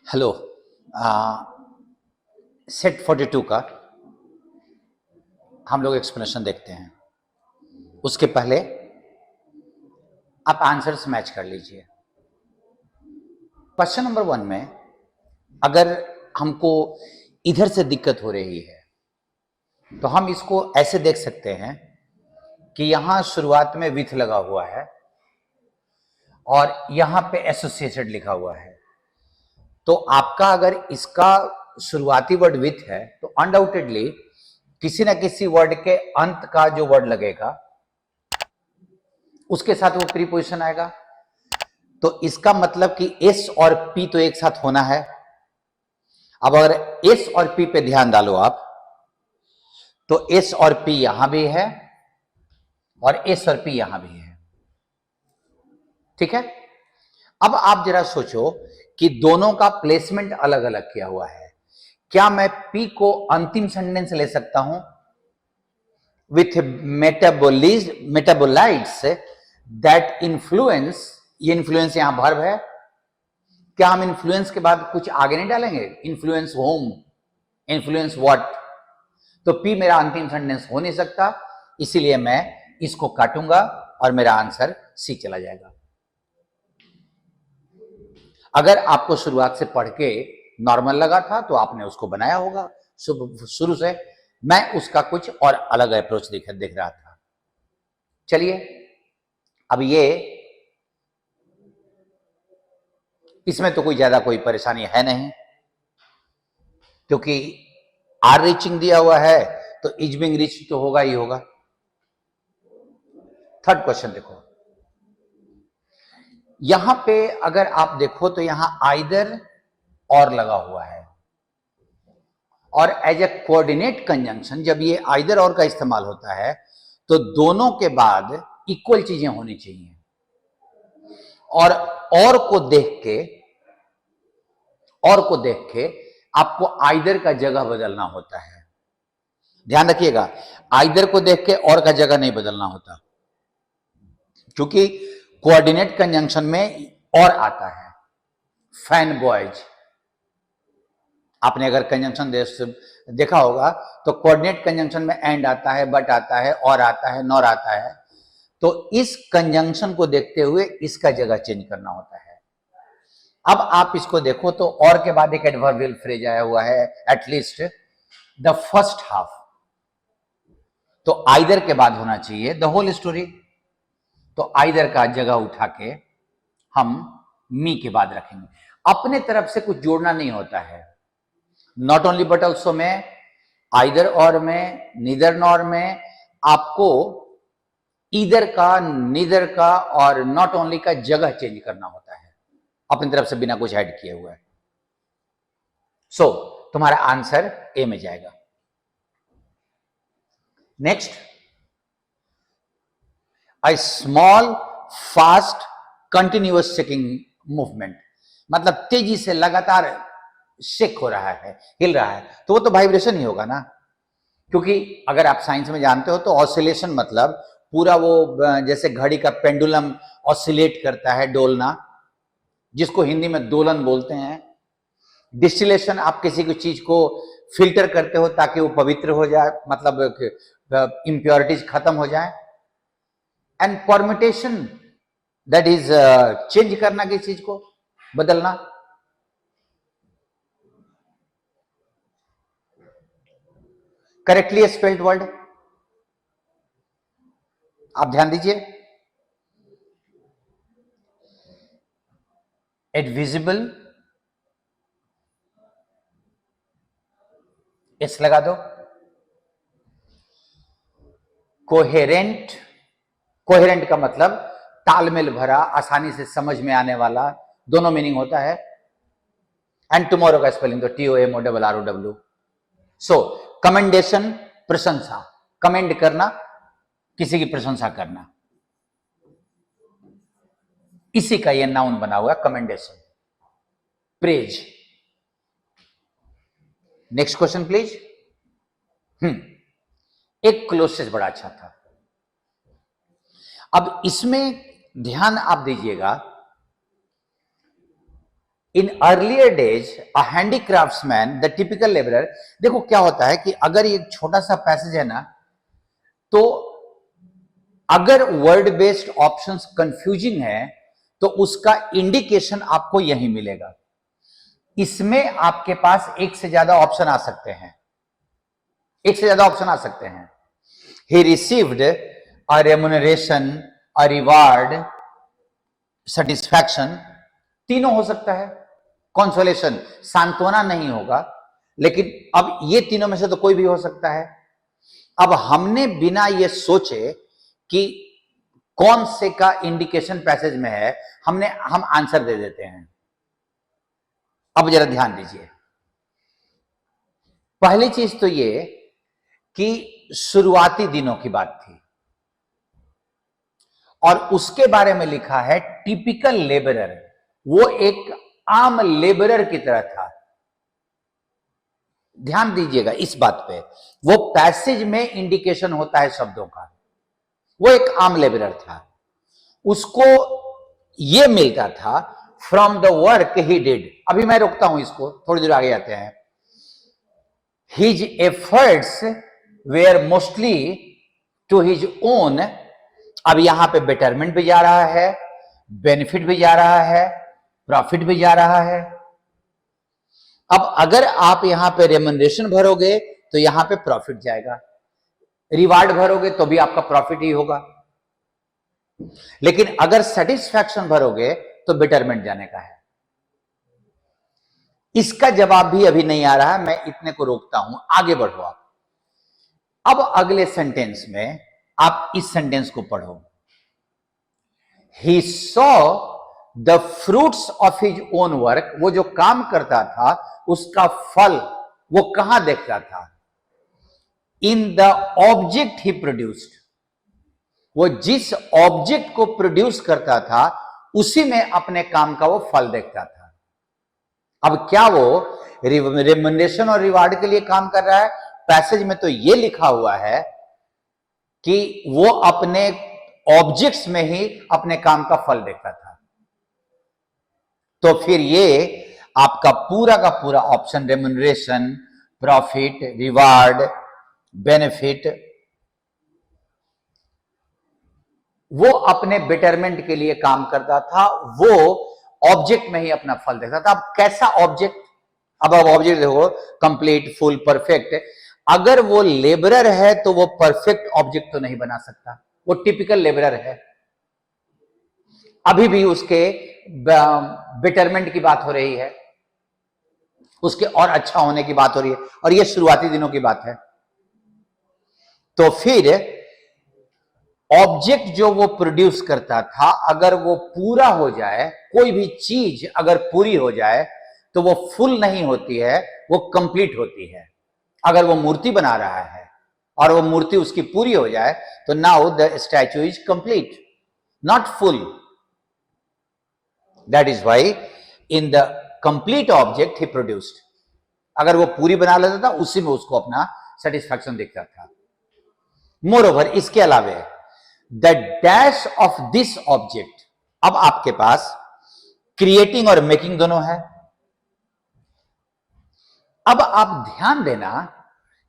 Hello. Set 42 का हम लोग एक्सप्लेनेशन देखते हैं। उसके पहले आप आंसर्स मैच कर लीजिए। क्वेश्चन नंबर 1 में अगर हमको इधर से दिक्कत हो रही है तो हम इसको ऐसे देख सकते हैं कि यहां शुरुआत में विथ लगा हुआ है और यहां पे एसोसिएटेड लिखा हुआ है। तो आपका अगर इसका शुरुआती वर्ड विथ है तो अनडाउटेडली किसी ना किसी वर्ड के अंत का जो वर्ड लगेगा उसके साथ वो प्रीपोजिशन आएगा। तो इसका मतलब कि एस और पी तो एक साथ होना है। अब अगर एस और पी पे ध्यान डालो आप, तो एस और पी यहां भी है और एस और पी यहां भी है। ठीक है। अब आप जरा सोचो कि दोनों का प्लेसमेंट अलग अलग किया हुआ है। क्या मैं पी को अंतिम सेंटेंस ले सकता हूं विथ मेटाबोलाइट्स दैट इन्फ्लुएंस, ये इन्फ्लुएंस यहां वर्ब है, क्या हम इन्फ्लुएंस के बाद कुछ आगे नहीं डालेंगे? Influence home, influence what? तो पी मेरा अंतिम सेंटेंस हो नहीं सकता, इसीलिए मैं इसको काटूंगा और मेरा आंसर सी चला जाएगा। अगर आपको शुरुआत से पढ़ के नॉर्मल लगा था तो आपने उसको बनाया होगा शुरू से। मैं उसका कुछ और अलग अप्रोच देख रहा था। चलिए, अब ये इसमें तो कोई ज्यादा कोई परेशानी है नहीं, क्योंकि आर रीचिंग दिया हुआ है तो इज बिंग रीच तो होगा ही होगा। थर्ड क्वेश्चन देखो, यहां पे अगर आप देखो तो यहां आइदर और लगा हुआ है और एज ए कोऑर्डिनेट कंजंक्शन जब ये आइदर और का इस्तेमाल होता है तो दोनों के बाद इक्वल चीजें होनी चाहिए और को देख के आपको आइदर का जगह बदलना होता है। ध्यान रखिएगा, आइदर को देख के और का जगह नहीं बदलना होता, क्योंकि कोऑर्डिनेट कंजंक्शन में और आता है। फैन बॉयज, आपने अगर कंजंक्शन देखा होगा तो कोऑर्डिनेट कंजंक्शन में एंड आता है, बट आता है, और आता है, नॉर आता है। तो इस कंजंक्शन को देखते हुए इसका जगह चेंज करना होता है। अब आप इसको देखो तो और के बाद एक एडवर्बियल फ्रेज आया हुआ है, एटलीस्ट द फर्स्ट हाफ, तो आइदर के बाद होना चाहिए द होल स्टोरी। तो आइदर का जगह उठा के हम मी के बाद रखेंगे। अपने तरफ से कुछ जोड़ना नहीं होता है, नॉट ओनली बट ऑल्सो में, आइदर और में, नीदर नॉर में आपको ईदर का, नीदर का और नॉट ओनली का जगह चेंज करना होता है अपनी तरफ से बिना कुछ ऐड किए हुए। सो तुम्हारा आंसर ए में जाएगा। Next, a small fast continuous shaking movement, मतलब तेजी से लगातार शेक हो रहा है, हिल रहा है, तो वो तो वाइब्रेशन ही होगा ना। क्योंकि अगर आप साइंस में जानते हो तो ऑसिलेशन मतलब पूरा वो जैसे घड़ी का पेंडुलम ऑसिलेट करता है, डोलना, जिसको हिंदी में दोलन बोलते हैं। डिस्टिलेशन, आप किसी की चीज को फिल्टर करते हो ताकि वो पवित्र हो जाए, मतलब इम्प्योरिटीज खत्म हो जाए। And permutation, that is change करना, किसी चीज को बदलना। करेक्टली स्पेल्ड वर्ड, आप ध्यान दीजिए। एडविजिबल, एस लगा दो। कोहेरेंट, कोहेरेंट का मतलब तालमेल भरा, आसानी से समझ में आने वाला, दोनों मीनिंग होता है। एंड टुमारो का स्पेलिंग तो TOMORROW। सो कमेंडेशन, प्रशंसा, कमेंड करना, किसी की प्रशंसा करना, इसी का ये नाउन बना हुआ commendation, praise. Next question please. एक क्लोसेस बड़ा अच्छा था। अब इसमें ध्यान आप दीजिएगा, in earlier days a handicraftsman the typical labourer, देखो क्या होता है कि अगर ये छोटा सा पैसेज है ना, तो अगर वर्ड बेस्ड ऑप्शंस कंफ्यूजिंग है तो उसका इंडिकेशन आपको यही मिलेगा। इसमें आपके पास एक से ज्यादा ऑप्शन आ सकते हैं, एक से ज्यादा ऑप्शन आ सकते हैं। He received a remuneration, a reward, satisfaction, तीनों हो सकता है। कंसोलेशन, सांत्वना नहीं होगा, लेकिन अब ये तीनों में से तो कोई भी हो सकता है। अब हमने बिना ये सोचे कि कौन से का इंडिकेशन पैसेज में है, हम आंसर दे देते हैं। अब जरा ध्यान दीजिए, पहली चीज तो ये कि शुरुआती दिनों की बात थी और उसके बारे में लिखा है टिपिकल लेबरर, वो एक आम लेबरर की तरह था। ध्यान दीजिएगा इस बात पे, वो पैसेज में इंडिकेशन होता है शब्दों का, वो एक आम लेबरर था, उसको ये मिलता था from the work he did. अभी मैं रोकता हूं इसको, थोड़ी देर आगे आते हैं। His efforts were mostly to his own, अब यहां पे बेटरमेंट भी जा रहा है, बेनिफिट भी जा रहा है, प्रॉफिट भी जा रहा है। अब अगर आप यहां पे रेम्युनरेशन भरोगे तो यहां पे प्रॉफिट जाएगा, रिवार्ड भरोगे तो भी आपका प्रॉफिट ही होगा, लेकिन अगर सेटिस्फैक्शन भरोगे तो बेटरमेंट जाने का है। इसका जवाब भी अभी नहीं आ रहा, मैं इतने को रोकता हूं, आगे बढ़ो आप। अब अगले सेंटेंस में आप इस सेंटेंस को पढ़ो। He saw the fruits of his own work, वो जो काम करता था उसका फल वो कहां देखता था? In the object he produced, वो जिस ऑब्जेक्ट को प्रोड्यूस करता था उसी में अपने काम का वो फल देखता था। अब क्या वो रेम्युनरेशन और रिवार्ड के लिए काम कर रहा है? पैसेज में तो ये लिखा हुआ है कि वो अपने ऑब्जेक्ट्स में ही अपने काम का फल देखता था। तो फिर ये आपका पूरा का पूरा option remuneration, profit, reward, benefit, वो अपने बेटरमेंट के लिए काम करता था, वो ऑब्जेक्ट में ही अपना फल देखता था। अब कैसा ऑब्जेक्ट? अब ऑब्जेक्ट देखो, कंप्लीट, फुल, परफेक्ट। अगर वो लेबरर है तो वो परफेक्ट ऑब्जेक्ट तो नहीं बना सकता, वो टिपिकल लेबरर है। अभी भी उसके बेटरमेंट की बात हो रही है, उसके और अच्छा होने की बात हो रही है, और ये शुरुआती दिनों की बात है। तो फिर ऑब्जेक्ट जो वो प्रोड्यूस करता था, अगर वो पूरा हो जाए, कोई भी चीज अगर पूरी हो जाए तो वो फुल नहीं होती है, वो कंप्लीट होती है। अगर वो मूर्ति बना रहा है और वो मूर्ति उसकी पूरी हो जाए तो now the statue is complete, not full. That is why in the complete object he produced, अगर वो पूरी बना लेता था उसी में उसको अपना सेटिस्फैक्शन दिखता था। मोर ओवर, इसके अलावे the dash of this object, अब आपके पास क्रिएटिंग और मेकिंग दोनों है। अब आप ध्यान देना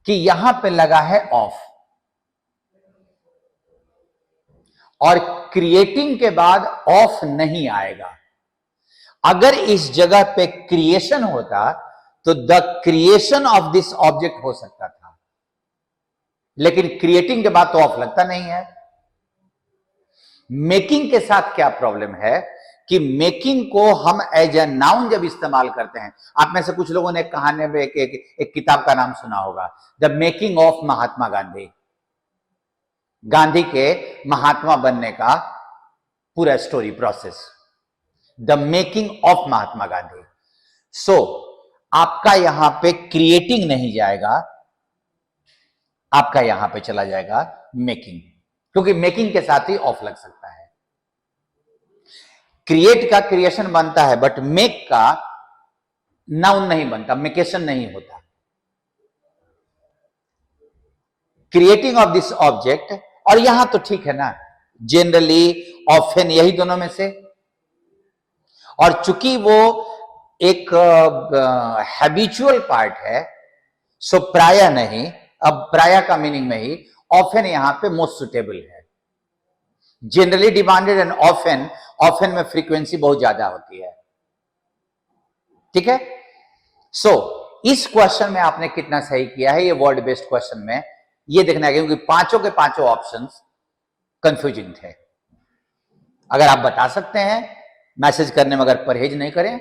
कि यहां पे लगा है ऑफ, और क्रिएटिंग के बाद ऑफ नहीं आएगा। अगर इस जगह पे क्रिएशन होता तो the creation of this object हो सकता था, लेकिन क्रिएटिंग के बाद तो ऑफ लगता नहीं है। मेकिंग के साथ क्या प्रॉब्लम है कि मेकिंग को हम एज ए नाउन जब इस्तेमाल करते हैं, आप में से कुछ लोगों ने कहानी में एक किताब का नाम सुना होगा, the making of Mahatma Gandhi. Gandhi के महात्मा बनने का पूरा story process, the making of Mahatma Gandhi. So आपका यहां पे क्रिएटिंग नहीं जाएगा, आपका यहां पे चला जाएगा मेकिंग, क्योंकि मेकिंग के साथ ही ऑफ लग सकता है। क्रिएट का क्रिएशन बनता है, बट मेक का नाउन नहीं बनता, मेकेशन नहीं होता। क्रिएटिंग ऑफ दिस ऑब्जेक्ट, और यहां तो ठीक है ना, जनरली, ऑफन, यही दोनों में से। और चूंकि वो एक हैबिचुअल पार्ट है, सो प्राय नहीं। अब प्राय का मीनिंग में ही ऑफन यहां पे मोस्ट सुटेबल है। Generally demanded and often, often में फ्रीक्वेंसी बहुत ज्यादा होती है। ठीक है, सो इस क्वेश्चन में आपने कितना सही किया है, ये वर्ड बेस्ड क्वेश्चन में ये देखना है, क्योंकि पांचों के पांचों ऑप्शंस कंफ्यूजिंग थे। अगर आप बता सकते हैं मैसेज करने में, अगर परहेज नहीं करें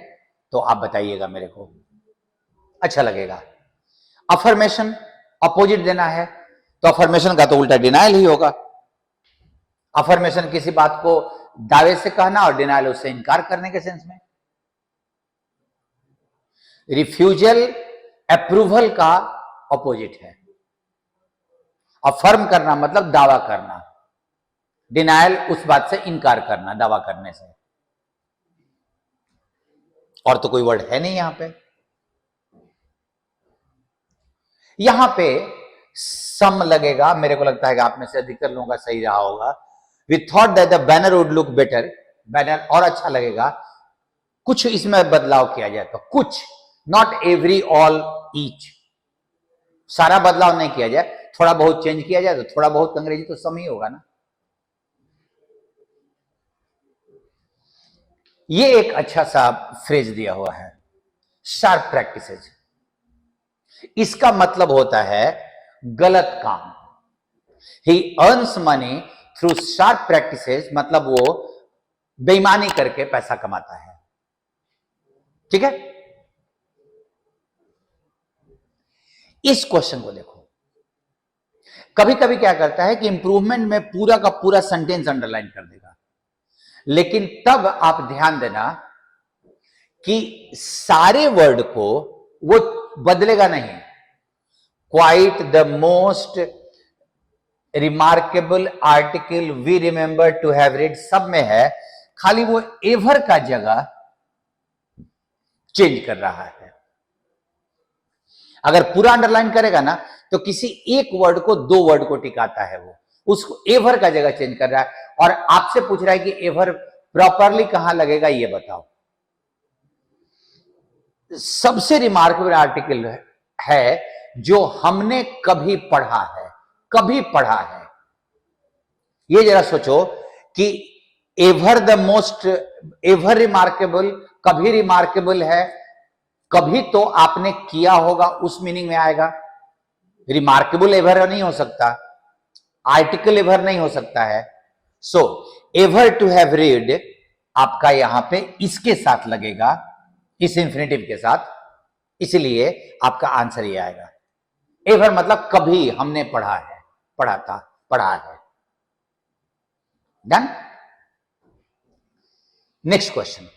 तो आप बताइएगा, मेरे को अच्छा लगेगा। अफर्मेशन अपोजिट देना है, तो अफर्मेशन का तो उल्टा डिनायल ही होगा। अफर्मेशन किसी बात को दावे से कहना और डिनायल उससे इनकार करने के सेंस में। रिफ्यूजल अप्रूवल का अपोजिट है। अफर्म करना मतलब दावा करना, डिनायल उस बात से इनकार करना दावा करने से। और तो कोई वर्ड है नहीं यहां पे। यहां पे सम लगेगा, मेरे को लगता है कि आप में से अधिकतर लोगों का सही रहा होगा। We thought that the banner would look better, banner और अच्छा लगेगा। कुछ इसमें बदलाव किया जाए तो कुछ, नॉट एवरी, ऑल, ईच, सारा बदलाव नहीं किया जाए, थोड़ा बहुत चेंज किया जाए तो थोड़ा बहुत अंग्रेजी तो सम ही होगा ना। ये एक अच्छा सा फ्रेज दिया हुआ है, शार्प प्रैक्टिसेस। इसका मतलब होता है गलत काम। ही earns money through sharp practices, मतलब वो बेईमानी करके पैसा कमाता है। ठीक है, इस क्वेश्चन को देखो। कभी कभी क्या करता है कि इंप्रूवमेंट में पूरा का पूरा सेंटेंस अंडरलाइन कर देगा, लेकिन तब आप ध्यान देना कि सारे वर्ड को वो बदलेगा नहीं। Quite the most remarkable article we remember to have read, सब में है, खाली वो एवर का जगह चेंज कर रहा है। अगर पूरा अंडरलाइन करेगा ना तो किसी एक वर्ड को दो वर्ड को टिकाता है, वो उसको एवर का जगह चेंज कर रहा है और आपसे पूछ रहा है कि एवर प्रॉपरली कहां लगेगा, ये बताओ। सबसे रिमार्केबल आर्टिकल है जो हमने कभी पढ़ा है, कभी पढ़ा है। ये जरा सोचो कि ever the most, ever remarkable, कभी रिमार्केबल है, कभी तो आपने किया होगा, उस मीनिंग में आएगा। रिमार्केबल एवर नहीं हो सकता, आर्टिकल एवर नहीं हो सकता है। So ever to have read आपका यहां पे इसके साथ लगेगा, इस इंफिनिटिव के साथ, इसलिए आपका आंसर ये आएगा। एवर मतलब कभी हमने पढ़ा है, पढ़ा था, पढ़ा है। Done. Next question,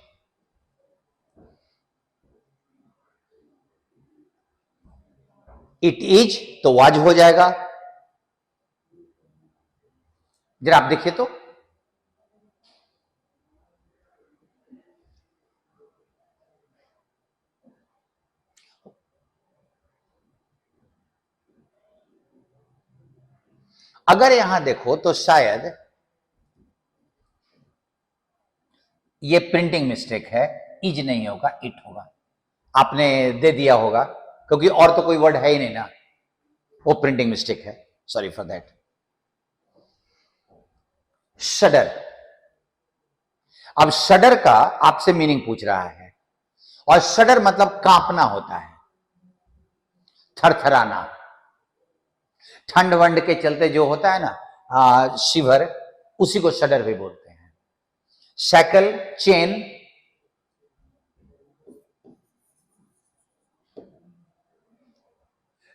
it is तो वाज हो जाएगा। जरा आप देखिए तो, अगर यहां देखो तो शायद ये प्रिंटिंग मिस्टेक है, इज नहीं होगा, इट होगा। आपने दे दिया होगा क्योंकि और तो कोई वर्ड है ही नहीं ना, वो प्रिंटिंग मिस्टेक है, सॉरी फॉर दैट। शडर, अब शडर का आपसे मीनिंग पूछ रहा है, और शडर मतलब कांपना होता है, थरथराना, ठंड वंड के चलते जो होता है ना शिवर, उसी को शडर भी बोलते हैं। शैकल, चेन,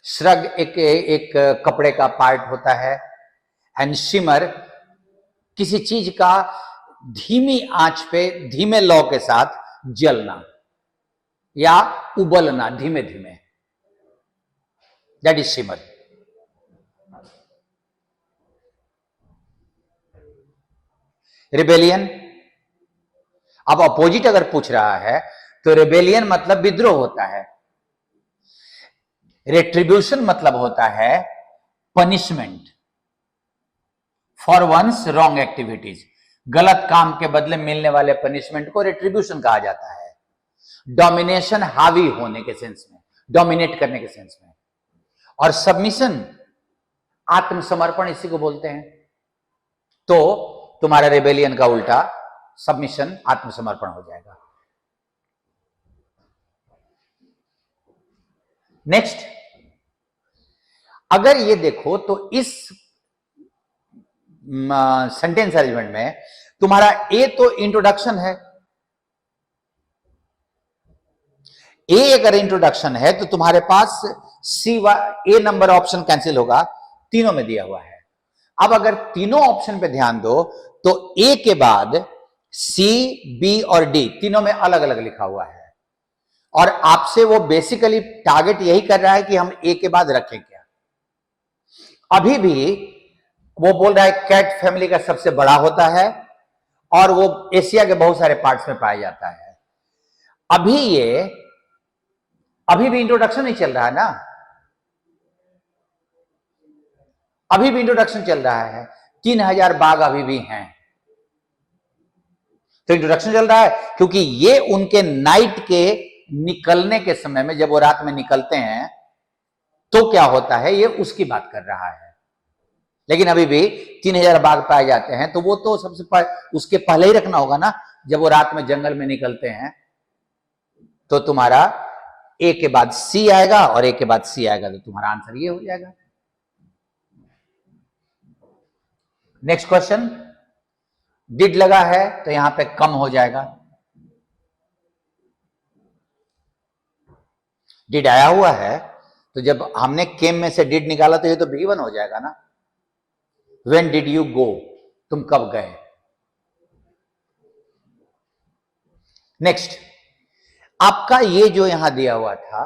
श्रग एक कपड़े का पार्ट होता है, एंड शिमर किसी चीज का धीमी आंच पे धीमे लौ के साथ जलना या उबलना धीमे धीमे, दैट इज शिमर। रिबेलियन, अब अपोजिट अगर पूछ रहा है तो रिबेलियन मतलब विद्रोह होता है। रेट्रीब्यूशन मतलब होता है punishment for one's wrong activities, गलत काम के बदले मिलने वाले पनिशमेंट को रेट्रीब्यूशन कहा जाता है। डोमिनेशन हावी होने के सेंस में, डोमिनेट करने के सेंस में। और सबमिशन आत्मसमर्पण इसी को बोलते हैं। तो तुम्हारा रेबेलियन का उल्टा सबमिशन आत्मसमर्पण हो जाएगा। नेक्स्ट, अगर ये देखो तो इस सेंटेंस अरेंजमेंट में तुम्हारा ए तो इंट्रोडक्शन है, ए अगर इंट्रोडक्शन है तो तुम्हारे पास सी ए नंबर ऑप्शन कैंसिल होगा, तीनों में दिया हुआ है। अब अगर तीनों ऑप्शन पे ध्यान दो तो ए के बाद सी, बी और डी तीनों में अलग अलग लिखा हुआ है, और आपसे वो बेसिकली टारगेट यही कर रहा है कि हम ए के बाद रखें क्या। अभी भी वो बोल रहा है कैट फैमिली का सबसे बड़ा होता है और वो एशिया के बहुत सारे पार्ट्स में पाया जाता है। अभी भी इंट्रोडक्शन नहीं चल रहा है ना, अभी भी इंट्रोडक्शन चल रहा है। 3000 बाघ अभी भी हैं, तो इंट्रोडक्शन चल रहा है, क्योंकि ये उनके नाइट के निकलने के समय में, जब वो रात में निकलते हैं तो क्या होता है, ये उसकी बात कर रहा है। लेकिन अभी भी 3000 बाघ पाए जाते हैं, तो वो तो सबसे उसके पहले ही रखना होगा ना। जब वो रात में जंगल में निकलते हैं तो तुम्हारा ए के बाद सी आएगा और ए के बाद सी आएगा, तो तुम्हारा आंसर ये हो जाएगा। नेक्स्ट क्वेश्चन, डिड लगा है तो यहां पे कम हो जाएगा। डिड आया हुआ है तो जब हमने केम में से डिड निकाला तो ये तो B1 हो जाएगा ना। When did you go, तुम कब गए। नेक्स्ट, आपका ये जो यहां दिया हुआ था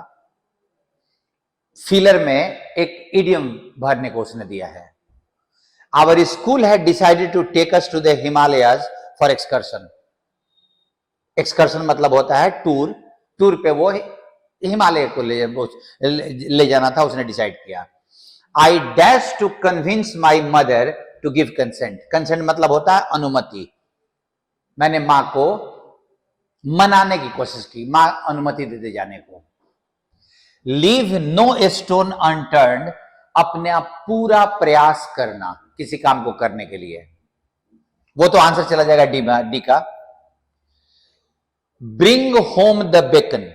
फिलर में एक इडियम भरने को उसने दिया है। Our school had decided to take us to the Himalayas for excursion. Excursion मतलब होता है टूर, टूर पे वो हिमालय को ले जाना था, उसने डिसाइड किया। I dash to convince my mother to give consent. Consent मतलब होता है अनुमति। मैंने मां को मनाने की कोशिश की, मां अनुमति दे जाने को। लीव नो स्टोन अनटर्न्ड, अपने पूरा प्रयास करना किसी काम को करने के लिए, वो तो आंसर चला जाएगा डी का। ब्रिंग होम द बेकन,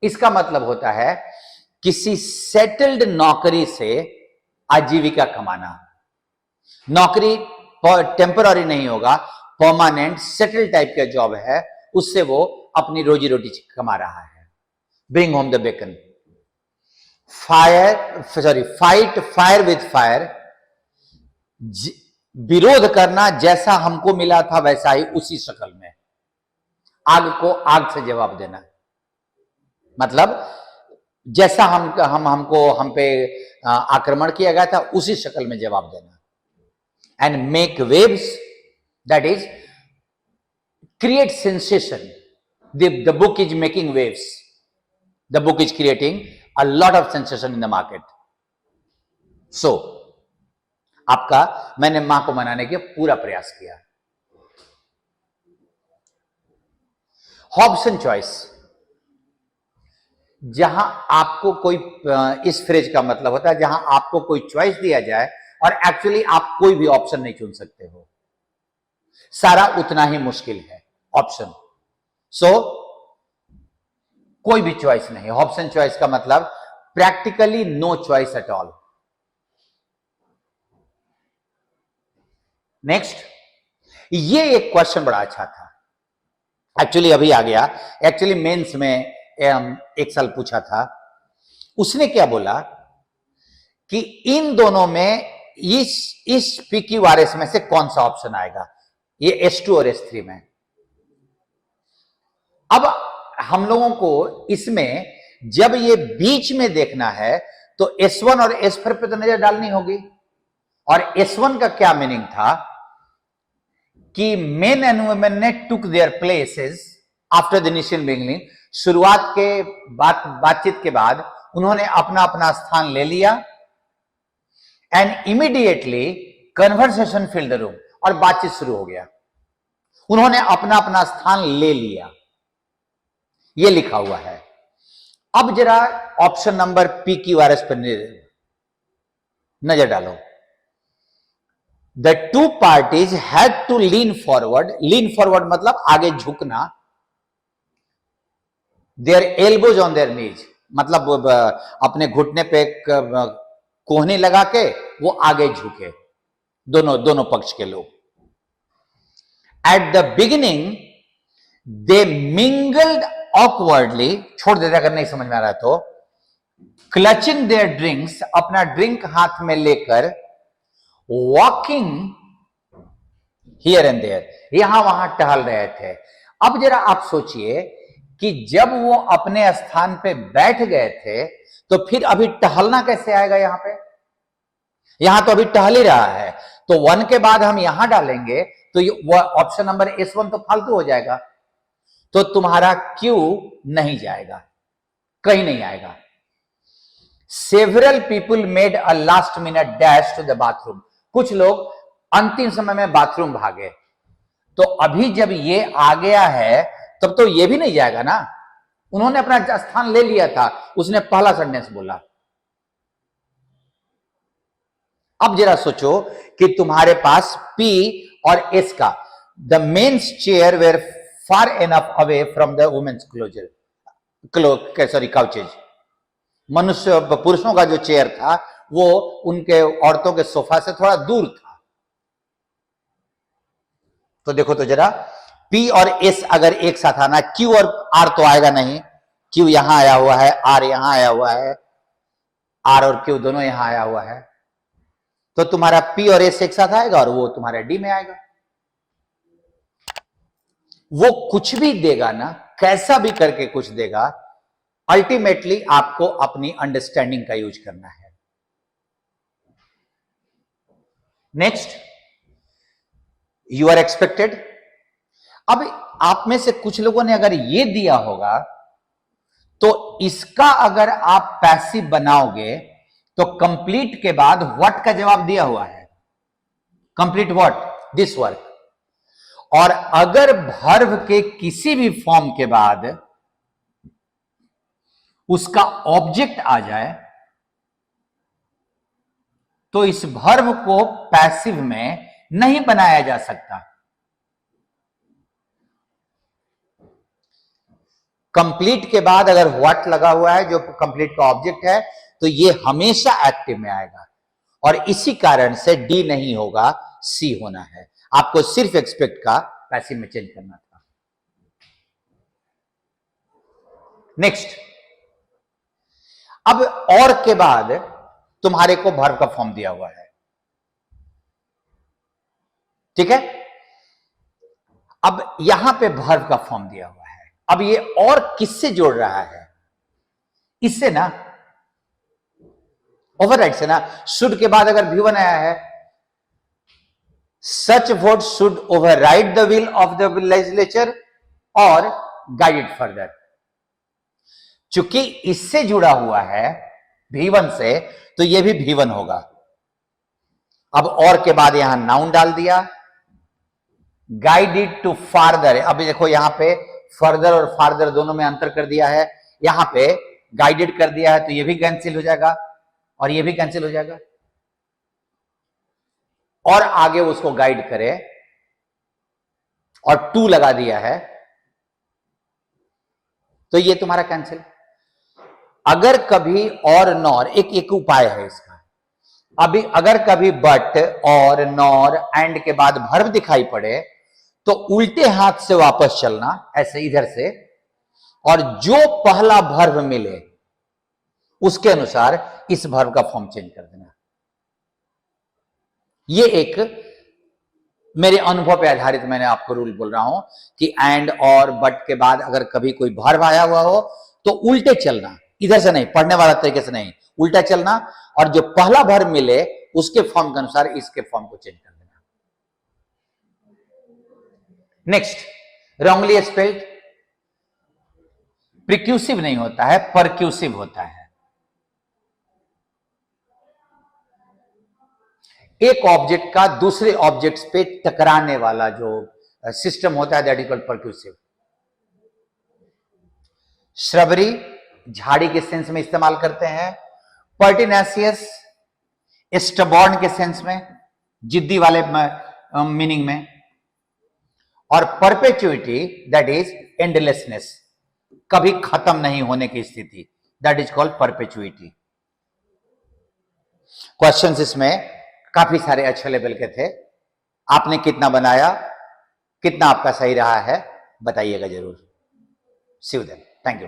इसका मतलब होता है किसी सेटल्ड नौकरी से आजीविका कमाना। नौकरी टेम्पररी नहीं होगा, परमानेंट सेटल टाइप का जॉब है, उससे वो अपनी रोजी रोटी कमा रहा है। Bring home the bacon. Fight fire with fire, विरोध करना, जैसा हमको मिला था वैसा ही उसी शक्ल में। आग को आग से जवाब देना, मतलब जैसा हम पे आक्रमण किया गया था उसी शक्ल में जवाब देना। And make waves, that is create sensation. The book is making waves, the book is creating a lot of sensation in the market. So आपका, मैंने मां को मनाने के पूरा प्रयास किया। हॉब्सन चॉइस, जहां आपको कोई, इस फ्रेज का मतलब होता है जहां आपको कोई चॉइस दिया जाए और एक्चुअली आप कोई भी ऑप्शन नहीं चुन सकते हो, सारा उतना ही मुश्किल है ऑप्शन। सो कोई भी चॉइस नहीं। हॉब्सन चॉइस का मतलब practically no choice at all. Next, ये एक क्वेश्चन बड़ा अच्छा था, एक्चुअली अभी आ गया। एक्चुअली मेंस में एक साल पूछा था। उसने क्या बोला कि इन दोनों में इस PQRS में से कौन सा ऑप्शन आएगा, ये S2 और S3 में। अब हम लोगों को इसमें जब ये बीच में देखना है तो S1 और S4 पे तो नजर डालनी होगी। और S1 का क्या मीनिंग था कि मेन एंड वुमेन ने टुक there places after the initial beginning. शुरुआत के बातचीत के बाद उन्होंने अपना अपना स्थान ले लिया। And immediately conversation filled the room, और बातचीत शुरू हो गया। उन्होंने अपना अपना स्थान ले लिया। ये लिखा हुआ है। अब जरा option number P Q R S पर नजर डालो। The two parties had to lean forward, lean forward मतलब आगे झुकना, their elbows on their knees, मतलब अपने घुटने पे कोहनी लगा के वो आगे झुके, दोनों पक्ष के लोग। At the beginning they mingled awkwardly, छोड़ देते अगर नहीं समझ में आ रहा तो, क्लचिंग देयर ड्रिंक्स, अपना ड्रिंक हाथ में लेकर, वॉकिंग हियर एंड देयर, यहां वहां टहल रहे थे। अब जरा आप सोचिए कि जब वो अपने स्थान पे बैठ गए थे तो फिर अभी टहलना कैसे आएगा यहां पे? यहां तो अभी टहल ही रहा है, तो 1 के बाद हम यहां डालेंगे तो वो ऑप्शन नंबर S1 तो फालतू हो जाएगा, तो तुम्हारा क्यू नहीं जाएगा, कहीं नहीं आएगा। Several people made a last minute dash to the bathroom, कुछ लोग अंतिम समय में बाथरूम भागे, तो अभी जब ये आ गया है तब तो ये भी नहीं जाएगा ना, उन्होंने अपना स्थान ले लिया था, उसने पहला सेंटेंस बोला। अब जरा सोचो कि तुम्हारे पास P और S का, the men's chair were far enough away from the women's couches, मनुष्य पुरुषों का जो चेयर था वो उनके औरतों के सोफा से थोड़ा दूर था। तो देखो तो जरा, P और S अगर एक साथ आना, Q और R तो आएगा नहीं, Q यहां आया हुआ है, R यहां आया हुआ है, R और Q दोनों यहां आया हुआ है, तो तुम्हारा P और S एक साथ आएगा और वो तुम्हारा D में आएगा। वो कुछ भी देगा ना, कैसा भी करके कुछ देगा, अल्टीमेटली आपको अपनी अंडरस्टैंडिंग का यूज करना है। Next, you are expected. अब आप में से कुछ लोगों ने अगर ये दिया होगा तो इसका अगर आप पैसिव बनाओगे तो कंप्लीट के बाद व्हाट का जवाब दिया हुआ है, कंप्लीट व्हाट, दिस वर्क। और अगर वर्ब के किसी भी फॉर्म के बाद उसका ऑब्जेक्ट आ जाए तो इस वर्ब को पैसिव में नहीं बनाया जा सकता। कंप्लीट के बाद अगर व्हाट लगा हुआ है जो कंप्लीट का ऑब्जेक्ट है तो ये हमेशा एक्टिव में आएगा, और इसी कारण से डी नहीं होगा, सी होना है। आपको सिर्फ एक्सपेक्ट का पैसिव में चेंज करना था। नेक्स्ट, अब और के बाद तुम्हारे को वर्ब का फॉर्म दिया हुआ है, ठीक है। अब यहां पे वर्ब का फॉर्म दिया हुआ है, अब ये और किससे जोड़ रहा है, इससे ना, ओवरराइड से ना। शुड के बाद अगर V1 आया है, such vote should override the will of the legislature और गाइडेड फर्दर। चूंकि इससे जुड़ा हुआ है V1 से, तो यह भी V1 होगा। अब और के बाद यहां नाउन डाल दिया, गाइडेड टू फार्दर। अब देखो यहां पे फर्दर और फार्दर दोनों में अंतर कर दिया है, यहां पे गाइडेड कर दिया है, तो यह भी कैंसिल हो जाएगा और यह भी कैंसिल हो जाएगा, और आगे उसको गाइड करे और टू लगा दिया है, तो यह तुम्हारा कैंसिल। अगर कभी और नॉर, एक उपाय है इसका, अभी अगर कभी बट और नॉर एंड के बाद वर्ब दिखाई पड़े तो उल्टे हाथ से वापस चलना, ऐसे इधर से, और जो पहला वर्ब मिले उसके अनुसार इस वर्ब का फॉर्म चेंज कर देना। ये एक मेरे अनुभव पे आधारित मैंने आपको रूल बोल रहा हूं कि एंड और बट के बाद अगर कभी कोई वर्ब आया हुआ हो तो उल्टे चलना, इधर से नहीं, पढ़ने वाला तरीके से नहीं, उल्टा चलना, और जो पहला वर्ब मिले उसके फॉर्म के अनुसार इसके फॉर्म को चेंज कर देना। नेक्स्ट, रॉन्गली स्पेल्ड, प्रिक्यूसिव नहीं होता है, परक्यूसिव होता है। एक ऑब्जेक्ट का दूसरे ऑब्जेक्ट्स पे टकराने वाला जो सिस्टम होता है, दैट इज कॉल्ड परक्यूसिव। श्रबरी झाड़ी के सेंस में इस्तेमाल करते हैं, पर्टिनेसियस स्टबॉर्न के सेंस में, जिद्दी वाले मीनिंग में, और परपेचुइटी दैट इज एंडलेसनेस, कभी खत्म नहीं होने की स्थिति, that is called perpetuity. Questions इसमें काफी सारे अच्छे लेवल के थे। आपने कितना बनाया, कितना आपका सही रहा है, बताइएगा जरूर। सी यू देन, थैंक यू।